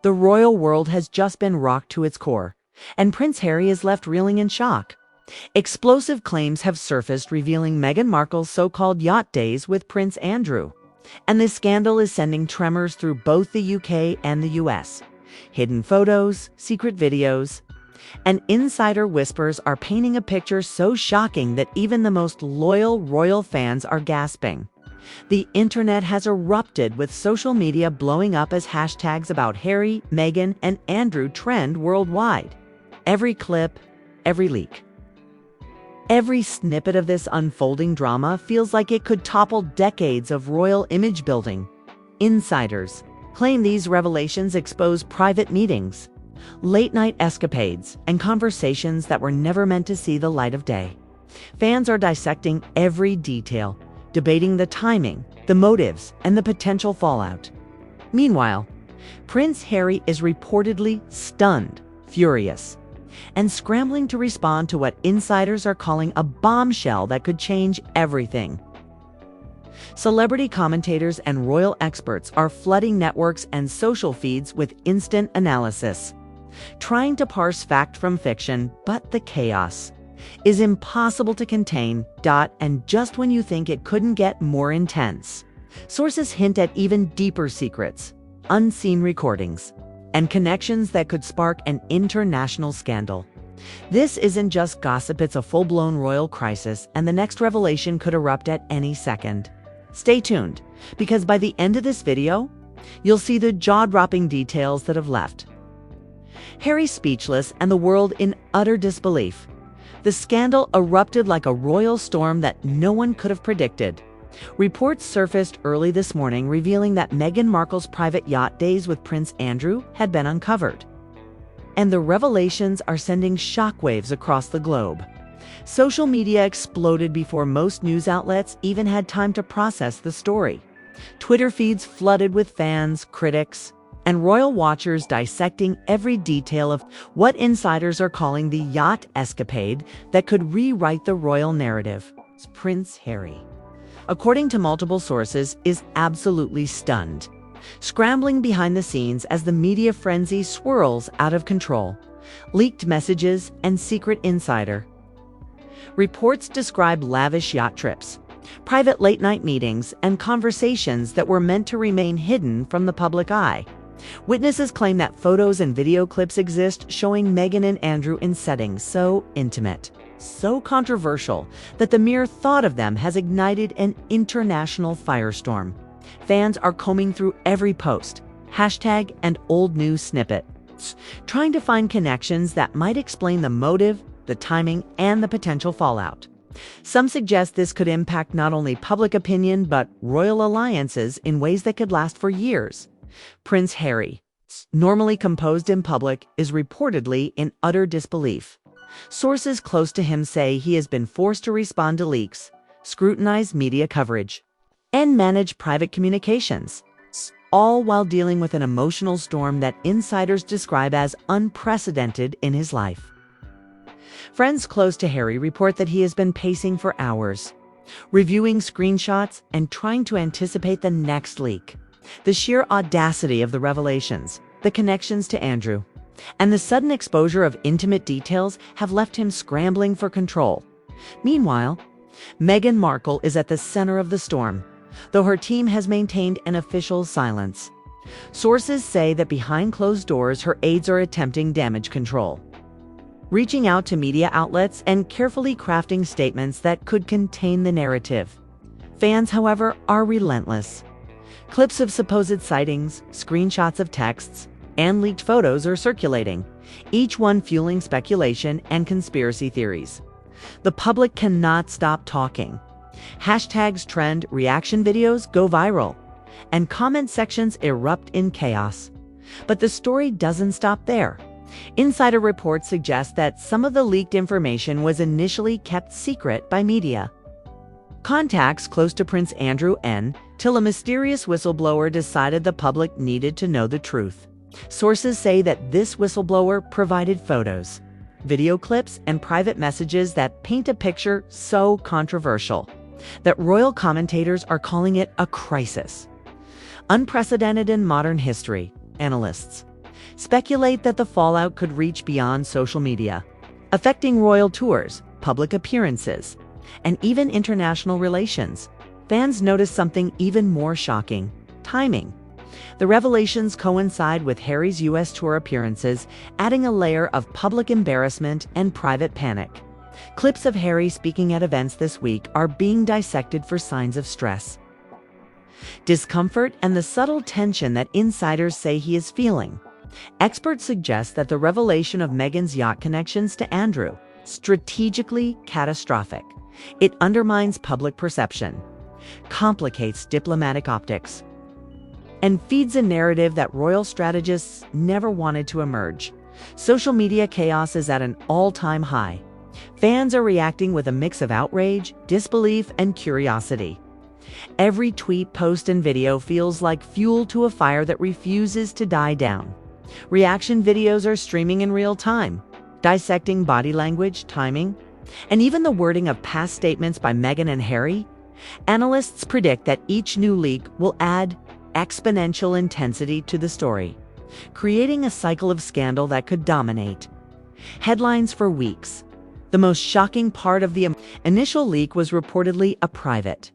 The royal world has just been rocked to its core, and Prince Harry is left reeling in shock. Explosive claims have surfaced revealing Meghan Markle's so-called yacht days with Prince Andrew. And this scandal is sending tremors through both the UK and the US. Hidden photos, secret videos, and insider whispers are painting a picture so shocking that even the most loyal royal fans are gasping. The internet has erupted, with social media blowing up as hashtags about Harry, Meghan, and Andrew trend worldwide. Every clip, every leak, every snippet of this unfolding drama feels like it could topple decades of royal image building. Insiders claim these revelations expose private meetings, late-night escapades, and conversations that were never meant to see the light of day. Fans are dissecting every detail, debating the timing, the motives, and the potential fallout. Meanwhile, Prince Harry is reportedly stunned, furious, and scrambling to respond to what insiders are calling a bombshell that could change everything. Celebrity commentators and royal experts are flooding networks and social feeds with instant analysis, trying to parse fact from fiction, but the chaos is impossible to contain. And just when you think it couldn't get more intense, sources hint at even deeper secrets, unseen recordings, and connections that could spark an international scandal. This isn't just gossip, it's a full-blown royal crisis, and the next revelation could erupt at any second. Stay tuned, because by the end of this video, you'll see the jaw-dropping details that have left Harry speechless and the world in utter disbelief. The scandal erupted like a royal storm that no one could have predicted. Reports surfaced early this morning revealing that Meghan Markle's private yacht days with Prince Andrew had been uncovered. And the revelations are sending shockwaves across the globe. Social media exploded before most news outlets even had time to process the story. Twitter feeds flooded with fans, critics, and royal watchers dissecting every detail of what insiders are calling the yacht escapade that could rewrite the royal narrative. Prince Harry, according to multiple sources, is absolutely stunned, scrambling behind the scenes as the media frenzy swirls out of control. Leaked messages and secret insider reports describe lavish yacht trips, private late-night meetings, and conversations that were meant to remain hidden from the public eye. Witnesses claim that photos and video clips exist showing Meghan and Andrew in settings so intimate, so controversial, that the mere thought of them has ignited an international firestorm. Fans are combing through every post, hashtag, and old news snippet, trying to find connections that might explain the motive, the timing, and the potential fallout. Some suggest this could impact not only public opinion but royal alliances in ways that could last for years. Prince Harry, normally composed in public, is reportedly in utter disbelief. Sources close to him say he has been forced to respond to leaks, scrutinize media coverage, and manage private communications, all while dealing with an emotional storm that insiders describe as unprecedented in his life. Friends close to Harry report that he has been pacing for hours, reviewing screenshots and trying to anticipate the next leak. The sheer audacity of the revelations, the connections to Andrew, and the sudden exposure of intimate details have left him scrambling for control. Meanwhile, Meghan Markle is at the center of the storm, though her team has maintained an official silence. Sources say that behind closed doors, her aides are attempting damage control, reaching out to media outlets and carefully crafting statements that could contain the narrative. Fans, however, are relentless. Clips of supposed sightings, screenshots of texts, and leaked photos are circulating, each one fueling speculation and conspiracy theories. The public cannot stop talking. Hashtags trend, reaction videos go viral, and comment sections erupt in chaos. But the story doesn't stop there. Insider reports suggest that some of the leaked information was initially kept secret by media. Contacts close to Prince Andrew till a mysterious whistleblower decided the public needed to know the truth. Sources say that this whistleblower provided photos, video clips, and private messages that paint a picture so controversial that royal commentators are calling it a crisis. Unprecedented in modern history, analysts speculate that the fallout could reach beyond social media, affecting royal tours, public appearances, and even international relations. Fans notice something even more shocking: timing. The revelations coincide with Harry's U.S. tour appearances, adding a layer of public embarrassment and private panic. Clips of Harry speaking at events this week are being dissected for signs of stress, discomfort, and the subtle tension that insiders say he is feeling. Experts suggest that the revelation of Meghan's yacht connections to Andrew strategically catastrophic. It undermines public perception, complicates diplomatic optics, and feeds a narrative that royal strategists never wanted to emerge. Social media chaos is at an all-time high. Fans are reacting with a mix of outrage, disbelief, and curiosity. Every tweet, post, and video feels like fuel to a fire that refuses to die down. Reaction videos are streaming in real time, dissecting body language, timing, and even the wording of past statements by Meghan and Harry. Analysts predict that each new leak will add exponential intensity to the story, creating a cycle of scandal that could dominate headlines for weeks. The most shocking part of the initial leak was reportedly a private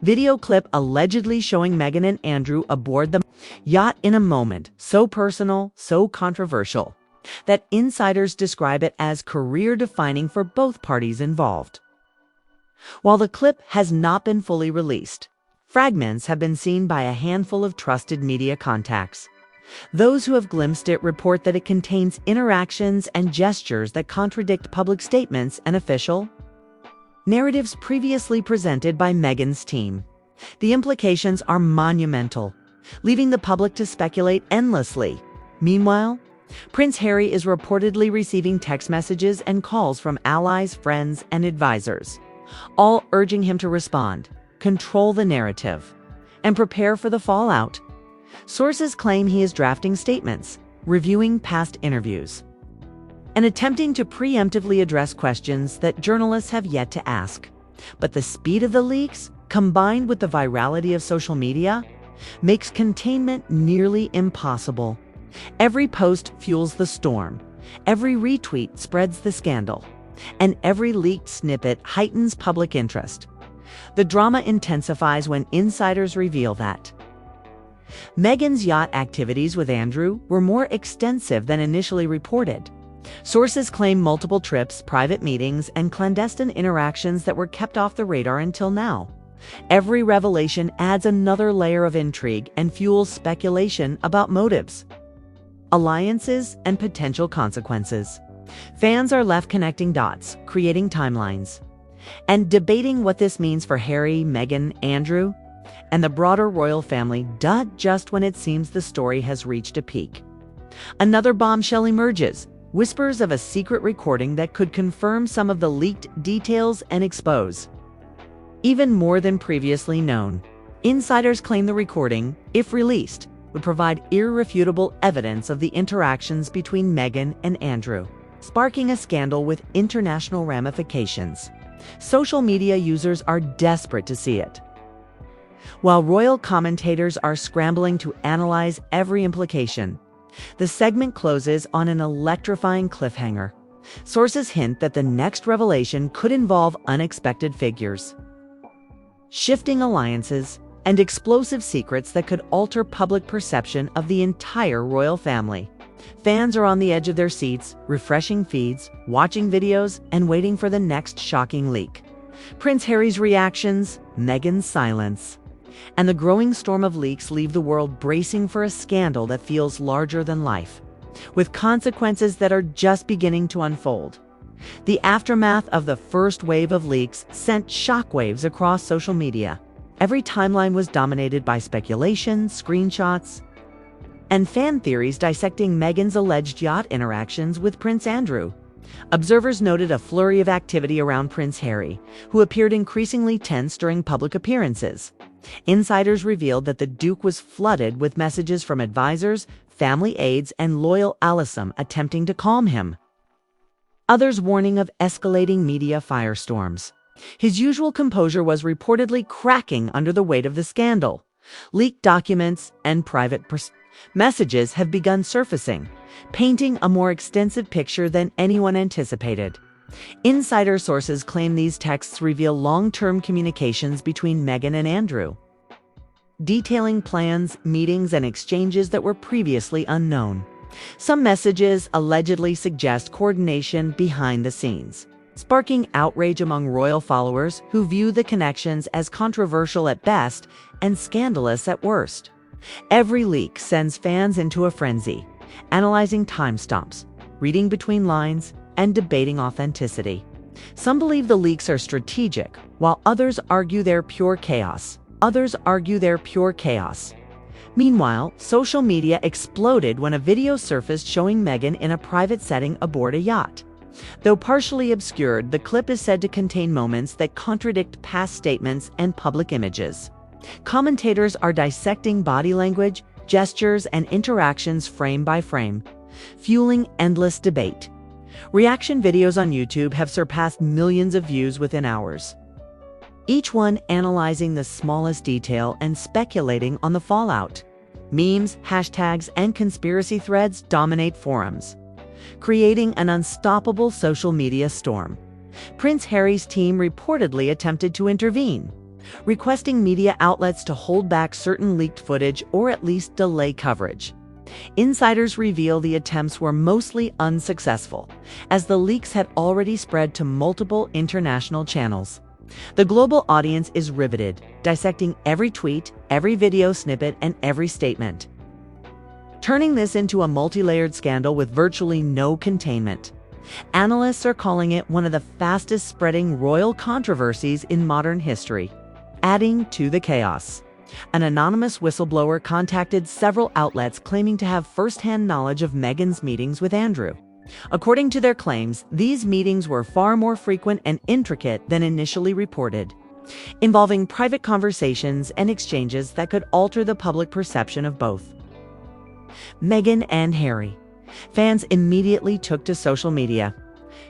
video clip allegedly showing Meghan and Andrew aboard the yacht in a moment so personal, so controversial, that insiders describe it as career-defining for both parties involved. While the clip has not been fully released, fragments have been seen by a handful of trusted media contacts. Those who have glimpsed it report that it contains interactions and gestures that contradict public statements and official narratives previously presented by Meghan's team. The implications are monumental, leaving the public to speculate endlessly. Meanwhile, Prince Harry is reportedly receiving text messages and calls from allies, friends, and advisors, all urging him to respond, control the narrative, and prepare for the fallout. Sources claim he is drafting statements, reviewing past interviews, and attempting to preemptively address questions that journalists have yet to ask. But the speed of the leaks, combined with the virality of social media, makes containment nearly impossible. Every post fuels the storm, every retweet spreads the scandal, and every leaked snippet heightens public interest. The drama intensifies when insiders reveal that Meghan's yacht activities with Andrew were more extensive than initially reported. Sources claim multiple trips, private meetings, and clandestine interactions that were kept off the radar until now. Every revelation adds another layer of intrigue and fuels speculation about motives, alliances, and potential consequences. Fans are left connecting dots, creating timelines, and debating what this means for Harry, Meghan, Andrew, and the broader royal family, just when it seems the story has reached a peak. Another bombshell emerges: whispers of a secret recording that could confirm some of the leaked details and expose even more than previously known. Insiders claim the recording, if released, would provide irrefutable evidence of the interactions between Meghan and Andrew, sparking a scandal with international ramifications. Social media users are desperate to see it, while royal commentators are scrambling to analyze every implication. The segment closes on an electrifying cliffhanger. Sources hint that the next revelation could involve unexpected figures, shifting alliances, and explosive secrets that could alter public perception of the entire royal family. Fans are on the edge of their seats, refreshing feeds, watching videos, and waiting for the next shocking leak. Prince Harry's reactions, Meghan's silence, and the growing storm of leaks leave the world bracing for a scandal that feels larger than life, with consequences that are just beginning to unfold. The aftermath of the first wave of leaks sent shockwaves across social media. Every timeline was dominated by speculation, screenshots, and fan theories dissecting Meghan's alleged yacht interactions with Prince Andrew. Observers noted a flurry of activity around Prince Harry, who appeared increasingly tense during public appearances. Insiders revealed that the Duke was flooded with messages from advisors, family aides, and loyal allies attempting to calm him, others warning of escalating media firestorms. His usual composure was reportedly cracking under the weight of the scandal. Leaked documents and private Messages have begun surfacing, painting a more extensive picture than anyone anticipated. Insider sources claim these texts reveal long-term communications between Meghan and Andrew, detailing plans, meetings, and exchanges that were previously unknown. Some messages allegedly suggest coordination behind the scenes, sparking outrage among royal followers who view the connections as controversial at best and scandalous at worst. Every leak sends fans into a frenzy, analyzing timestamps, reading between lines, and debating authenticity. Some believe the leaks are strategic, while others argue they're pure chaos. Meanwhile, social media exploded when a video surfaced showing Meghan in a private setting aboard a yacht. Though partially obscured, the clip is said to contain moments that contradict past statements and public images. Commentators are dissecting body language, gestures, and interactions frame by frame, fueling endless debate. Reaction videos on YouTube have surpassed millions of views within hours, each one analyzing the smallest detail and speculating on the fallout. Memes, hashtags, and conspiracy threads dominate forums, creating an unstoppable social media storm. Prince Harry's team reportedly attempted to intervene, requesting media outlets to hold back certain leaked footage or at least delay coverage. Insiders reveal the attempts were mostly unsuccessful, as the leaks had already spread to multiple international channels. The global audience is riveted, dissecting every tweet, every video snippet, and every statement, turning this into a multi-layered scandal with virtually no containment. Analysts are calling it one of the fastest-spreading royal controversies in modern history. Adding to the chaos, an anonymous whistleblower contacted several outlets claiming to have first-hand knowledge of Meghan's meetings with Andrew. According to their claims, these meetings were far more frequent and intricate than initially reported, involving private conversations and exchanges that could alter the public perception of both Meghan and Harry. Fans immediately took to social media,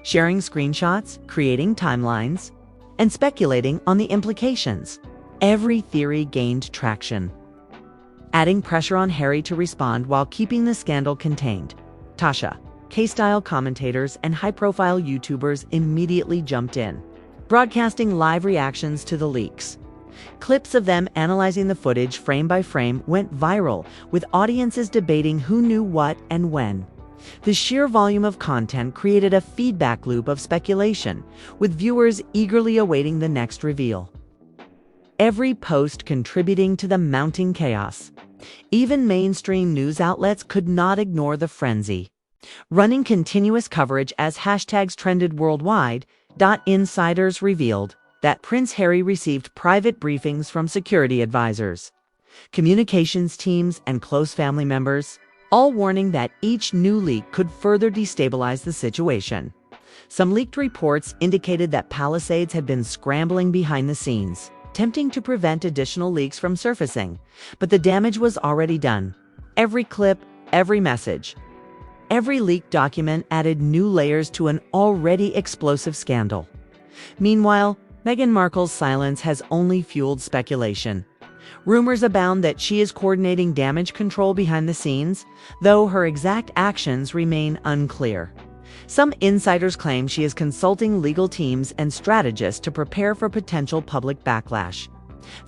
sharing screenshots, creating timelines, and speculating on the implications. Every theory gained traction, adding pressure on Harry to respond while keeping the scandal contained. Tasha, K-style commentators, and high-profile YouTubers immediately jumped in, broadcasting live reactions to the leaks. Clips of them analyzing the footage frame by frame went viral, with audiences debating who knew what and when. The sheer volume of content created a feedback loop of speculation, with viewers eagerly awaiting the next reveal. Every post contributing to the mounting chaos. Even mainstream news outlets could not ignore the frenzy, running continuous coverage as hashtags trended worldwide. Insiders revealed that Prince Harry received private briefings from security advisors, communications teams, and close family members, all warning that each new leak could further destabilize the situation. Some leaked reports indicated that Palisades had been scrambling behind the scenes, attempting to prevent additional leaks from surfacing, but the damage was already done. Every clip, every message, every leaked document added new layers to an already explosive scandal. Meanwhile, Meghan Markle's silence has only fueled speculation. Rumors abound that she is coordinating damage control behind the scenes, though her exact actions remain unclear. Some insiders claim she is consulting legal teams and strategists to prepare for potential public backlash.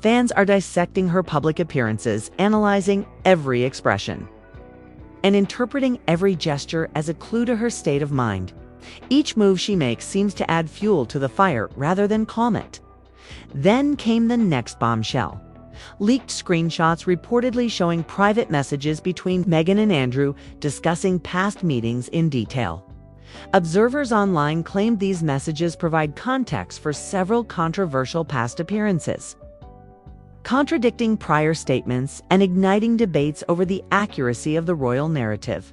Fans are dissecting her public appearances, analyzing every expression, and interpreting every gesture as a clue to her state of mind. Each move she makes seems to add fuel to the fire rather than calm it. Then came the next bombshell. Leaked screenshots reportedly showing private messages between Meghan and Andrew discussing past meetings in detail. Observers online claimed these messages provide context for several controversial past appearances, contradicting prior statements and igniting debates over the accuracy of the royal narrative.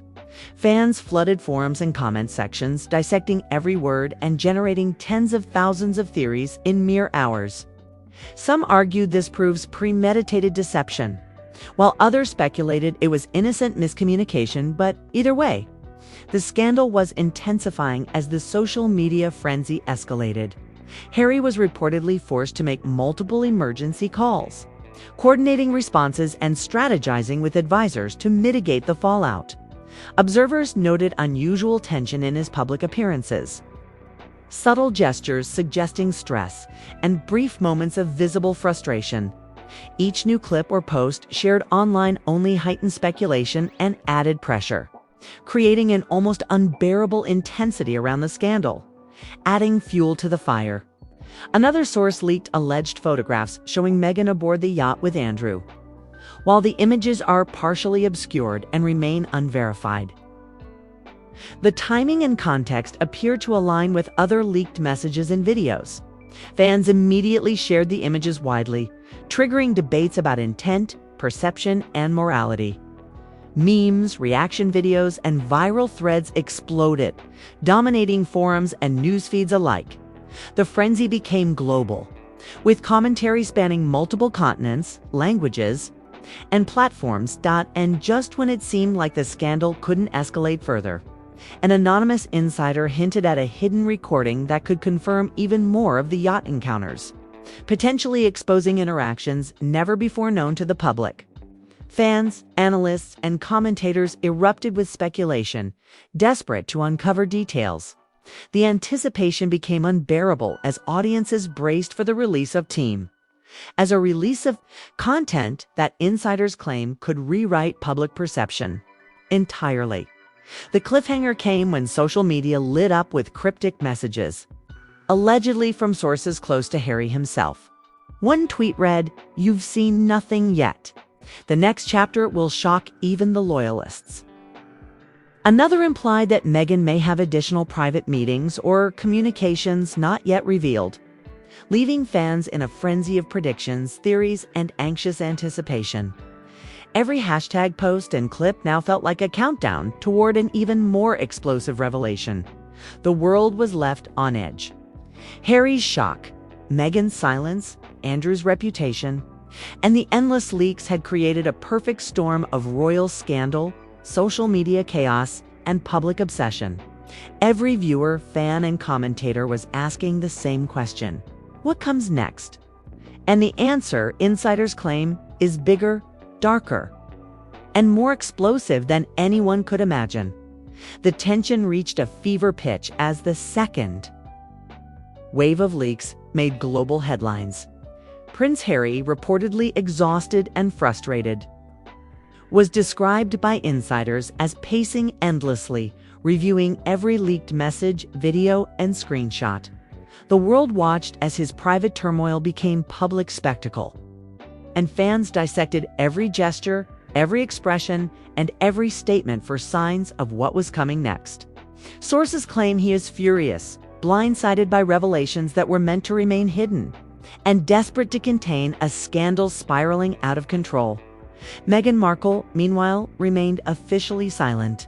Fans flooded forums and comment sections, dissecting every word and generating tens of thousands of theories in mere hours. Some argued this proves premeditated deception, while others speculated it was innocent miscommunication. But either way, the scandal was intensifying as the social media frenzy escalated. Harry was reportedly forced to make multiple emergency calls, coordinating responses and strategizing with advisors to mitigate the fallout. Observers noted unusual tension in his public appearances, subtle gestures suggesting stress, and brief moments of visible frustration. Each new clip or post shared online only heightened speculation and added pressure, creating an almost unbearable intensity around the scandal, adding fuel to the fire. Another source leaked alleged photographs showing Meghan aboard the yacht with Andrew, while the images are partially obscured and remain unverified. The timing and context appear to align with other leaked messages and videos. Fans immediately shared the images widely, triggering debates about intent, perception, and morality. Memes, reaction videos, and viral threads exploded, dominating forums and news feeds alike. The frenzy became global, with commentary spanning multiple continents, languages, and platforms. And just when it seemed like the scandal couldn't escalate further, an anonymous insider hinted at a hidden recording that could confirm even more of the yacht encounters, potentially exposing interactions never before known to the public. Fans, analysts, and commentators erupted with speculation, desperate to uncover details. The anticipation became unbearable as audiences braced for the release of content that insiders claim could rewrite public perception entirely. The cliffhanger came when social media lit up with cryptic messages, allegedly from sources close to Harry himself. One tweet read, "You've seen nothing yet. The next chapter will shock even the loyalists." Another implied that Meghan may have additional private meetings or communications not yet revealed, leaving fans in a frenzy of predictions, theories, and anxious anticipation. Every hashtag post and clip now felt like a countdown toward an even more explosive revelation. The world was left on edge. Harry's shock, Meghan's silence, Andrew's reputation, and the endless leaks had created a perfect storm of royal scandal, social media chaos, and public obsession. Every viewer, fan, and commentator was asking the same question: what comes next? And the answer, insiders claim, is bigger, darker, and more explosive than anyone could imagine. The tension reached a fever pitch as the second wave of leaks made global headlines. Prince Harry, reportedly exhausted and frustrated, was described by insiders as pacing endlessly, reviewing every leaked message, video, and screenshot. The world watched as his private turmoil became public spectacle, and fans dissected every gesture, every expression, and every statement for signs of what was coming next. Sources claim he is furious, blindsided by revelations that were meant to remain hidden, and desperate to contain a scandal spiraling out of control. Meghan Markle, meanwhile, remained officially silent,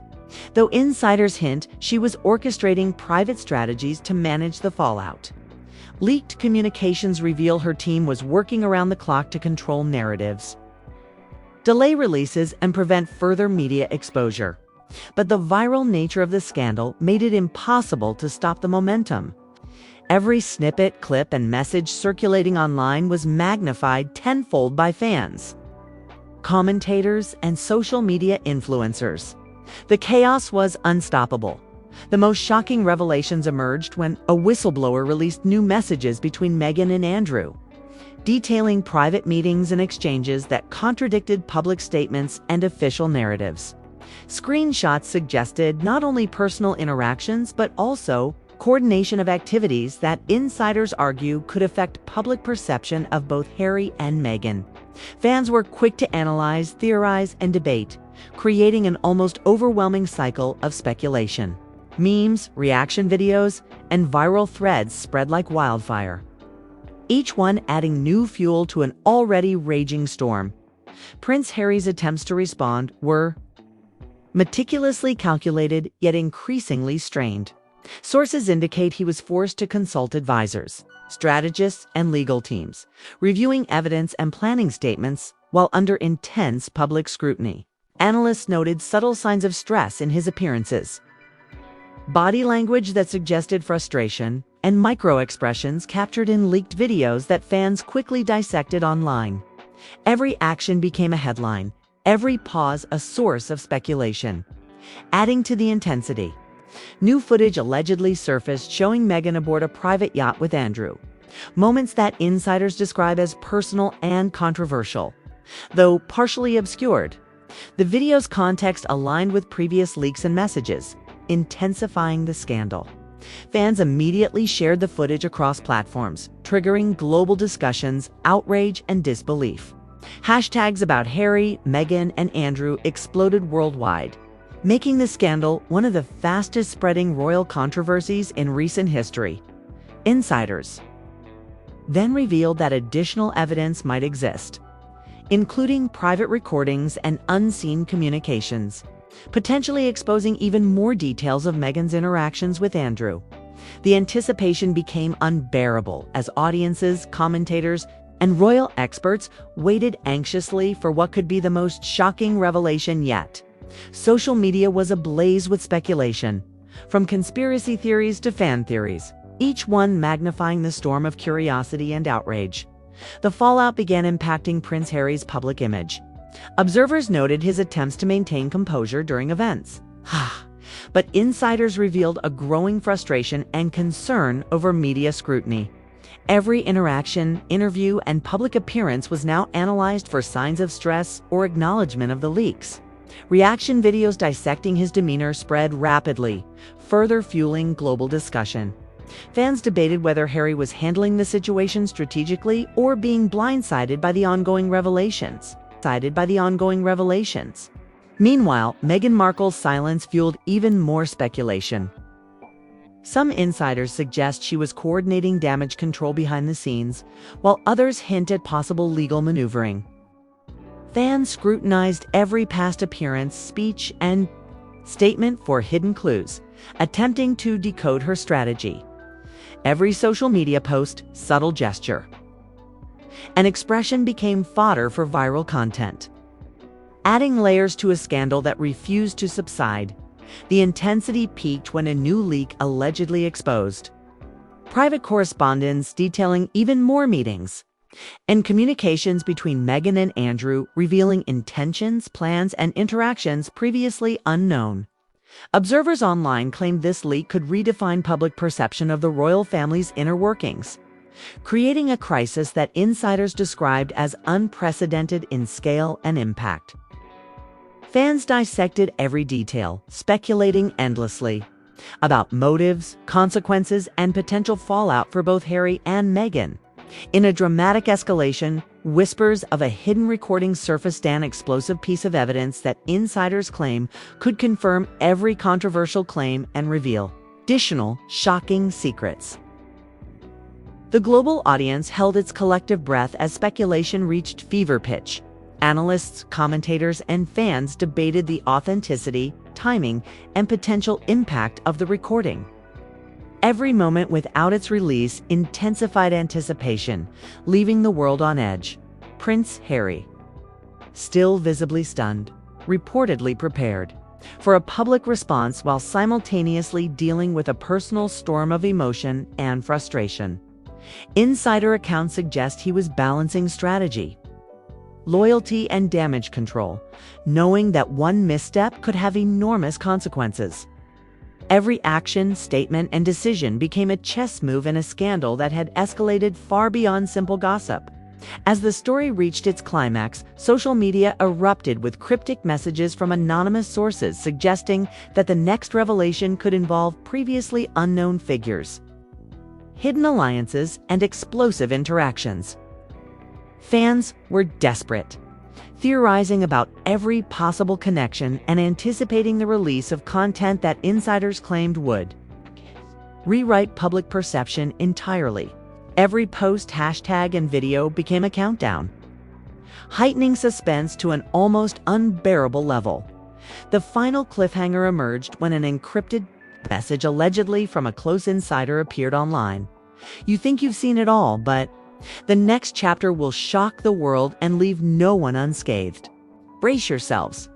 though insiders hint she was orchestrating private strategies to manage the fallout. Leaked communications reveal her team was working around the clock to control narratives, delay releases, and prevent further media exposure. But the viral nature of the scandal made it impossible to stop the momentum. Every snippet, clip, and message circulating online was magnified tenfold by fans, commentators, and social media influencers. The chaos was unstoppable. The most shocking revelations emerged when a whistleblower released new messages between Meghan and Andrew, detailing private meetings and exchanges that contradicted public statements and official narratives. Screenshots suggested not only personal interactions, but also coordination of activities that insiders argue could affect public perception of both Harry and Meghan. Fans were quick to analyze, theorize, and debate, creating an almost overwhelming cycle of speculation. Memes, reaction videos, and viral threads spread like wildfire, each one adding new fuel to an already raging storm. Prince Harry's attempts to respond were meticulously calculated, yet increasingly strained. Sources indicate he was forced to consult advisors, strategists, and legal teams, reviewing evidence and planning statements while under intense public scrutiny. Analysts noted subtle signs of stress in his appearances, body language that suggested frustration, and micro-expressions captured in leaked videos that fans quickly dissected online. Every action became a headline, every pause a source of speculation. Adding to the intensity, new footage allegedly surfaced showing Meghan aboard a private yacht with Andrew. Moments that insiders describe as personal and controversial, though partially obscured. The video's context aligned with previous leaks and messages, intensifying the scandal. Fans immediately shared the footage across platforms, triggering global discussions, outrage, and disbelief. Hashtags about Harry, Meghan, and Andrew exploded worldwide, making the scandal one of the fastest-spreading royal controversies in recent history. Insiders then revealed that additional evidence might exist, including private recordings and unseen communications, potentially exposing even more details of Meghan's interactions with Andrew. The anticipation became unbearable as audiences, commentators, and royal experts waited anxiously for what could be the most shocking revelation yet. Social media was ablaze with speculation, from conspiracy theories to fan theories, each one magnifying the storm of curiosity and outrage. The fallout began impacting Prince Harry's public image. Observers noted his attempts to maintain composure during events. But insiders revealed a growing frustration and concern over media scrutiny. Every interaction, interview, and public appearance was now analyzed for signs of stress or acknowledgement of the leaks. Reaction videos dissecting his demeanor spread rapidly, further fueling global discussion. Fans debated whether Harry was handling the situation strategically or being blindsided by the ongoing revelations. Meanwhile, Meghan Markle's silence fueled even more speculation. Some insiders suggest she was coordinating damage control behind the scenes, while others hint at possible legal maneuvering. Fans scrutinized every past appearance, speech, and statement for hidden clues, attempting to decode her strategy. Every social media post, subtle gesture, an expression became fodder for viral content, adding layers to a scandal that refused to subside. The intensity peaked when a new leak allegedly exposed private correspondence detailing even more meetings and communications between Meghan and Andrew, revealing intentions, plans, and interactions previously unknown. Observers online claimed this leak could redefine public perception of the royal family's inner workings, creating a crisis that insiders described as unprecedented in scale and impact. Fans dissected every detail, speculating endlessly about motives, consequences, and potential fallout for both Harry and Meghan. In a dramatic escalation, whispers of a hidden recording surfaced, an explosive piece of evidence that insiders claim could confirm every controversial claim and reveal additional shocking secrets. The global audience held its collective breath as speculation reached fever pitch. Analysts, commentators, and fans debated the authenticity, timing, and potential impact of the recording. Every moment without its release intensified anticipation, leaving the world on edge. Prince Harry, still visibly stunned, reportedly prepared for a public response while simultaneously dealing with a personal storm of emotion and frustration. Insider accounts suggest he was balancing strategy, loyalty, and damage control, knowing that one misstep could have enormous consequences. Every action, statement, and decision became a chess move in a scandal that had escalated far beyond simple gossip. As the story reached its climax, social media erupted with cryptic messages from anonymous sources suggesting that the next revelation could involve previously unknown figures, hidden alliances, and explosive interactions. Fans were desperate, theorizing about every possible connection and anticipating the release of content that insiders claimed would rewrite public perception entirely. Every post, hashtag, and video became a countdown, heightening suspense to an almost unbearable level. The final cliffhanger emerged when an encrypted message allegedly from a close insider appeared online. You think you've seen it all, but the next chapter will shock the world and leave no one unscathed. Brace yourselves.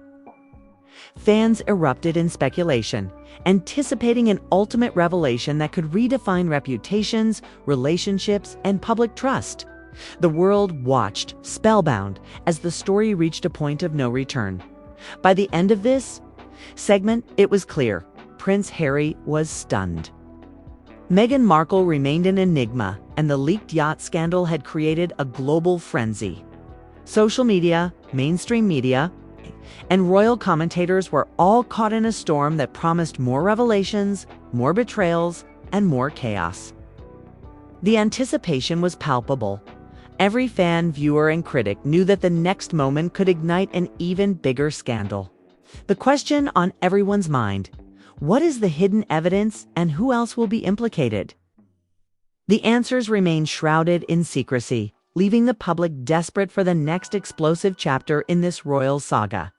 Fans erupted in speculation, anticipating an ultimate revelation that could redefine reputations, relationships, and public trust. The world watched, spellbound, as the story reached a point of no return. By the end of this segment, it was clear. Prince Harry was stunned. Meghan Markle remained an enigma, and the leaked yacht scandal had created a global frenzy. Social media, mainstream media, and royal commentators were all caught in a storm that promised more revelations, more betrayals, and more chaos. The anticipation was palpable. Every fan, viewer, and critic knew that the next moment could ignite an even bigger scandal. The question on everyone's mind: what is the hidden evidence and who else will be implicated? The answers remain shrouded in secrecy, leaving the public desperate for the next explosive chapter in this royal saga.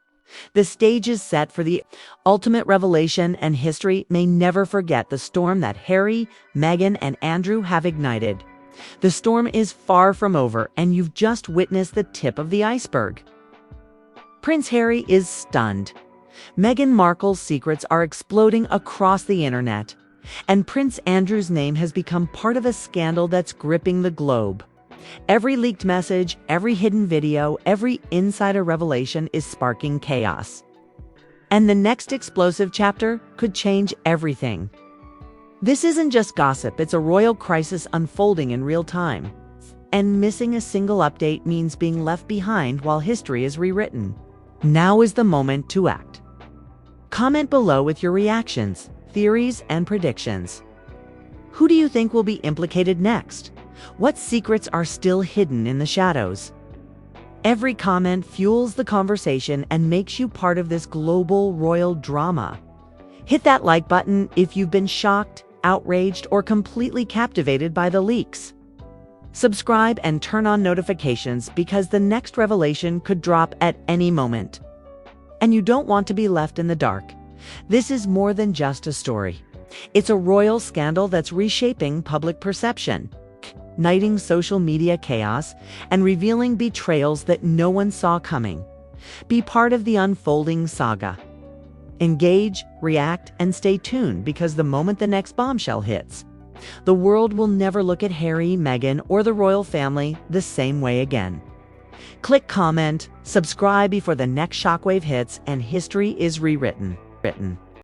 The stage is set for the ultimate revelation, and history may never forget the storm that Harry, Meghan, and Andrew have ignited. The storm is far from over, and you've just witnessed the tip of the iceberg. Prince Harry is stunned. Meghan Markle's secrets are exploding across the internet, and Prince Andrew's name has become part of a scandal that's gripping the globe. Every leaked message, every hidden video, every insider revelation is sparking chaos. And the next explosive chapter could change everything. This isn't just gossip, it's a royal crisis unfolding in real time. And missing a single update means being left behind while history is rewritten. Now is the moment to act. Comment below with your reactions, theories, and predictions. Who do you think will be implicated next? What secrets are still hidden in the shadows? Every comment fuels the conversation and makes you part of this global royal drama. Hit that like button if you've been shocked, outraged, or completely captivated by the leaks. Subscribe and turn on notifications because the next revelation could drop at any moment. And you don't want to be left in the dark. This is more than just a story. It's a royal scandal that's reshaping public perception, igniting social media chaos, and revealing betrayals that no one saw coming. Be part of the unfolding saga. Engage, react, and stay tuned, because the moment the next bombshell hits, the world will never look at Harry, Meghan, or the royal family the same way again. Click comment, subscribe before the next shockwave hits, and history is rewritten.